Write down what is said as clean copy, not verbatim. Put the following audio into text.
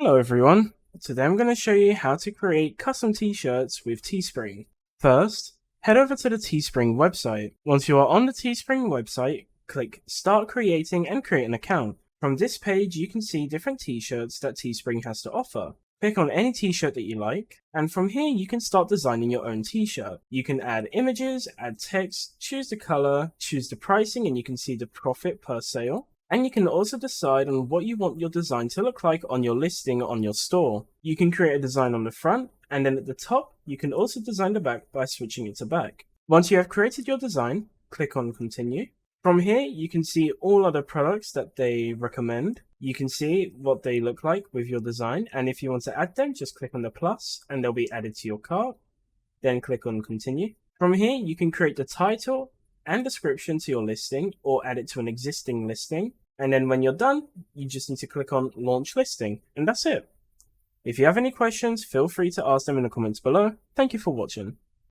Hello everyone, today I'm going to show you how to create custom t-shirts with Teespring. First, head over to the Teespring website. Once you are on the Teespring website, click Start Creating and create an account. From this page you can see different t-shirts that Teespring has to offer. Click on any t-shirt that you like, and from here you can start designing your own t-shirt. You can add images, add text, choose the color, choose the pricing, and you can see the profit per sale. And you can also decide on what you want your design to look like on your listing on your store. You can create a design on the front, and then at the top, you can also design the back by switching it to back. Once you have created your design, click on Continue. From here, you can see all other products that they recommend. You can see what they look like with your design, and if you want to add them, just click on the plus, and they'll be added to your cart. Then click on Continue. From here, you can create the title and description to your listing, or add it to an existing listing. And then when you're done, you just need to click on Launch Listing, and that's it. If you have any questions, feel free to ask them in the comments below. Thank you for watching.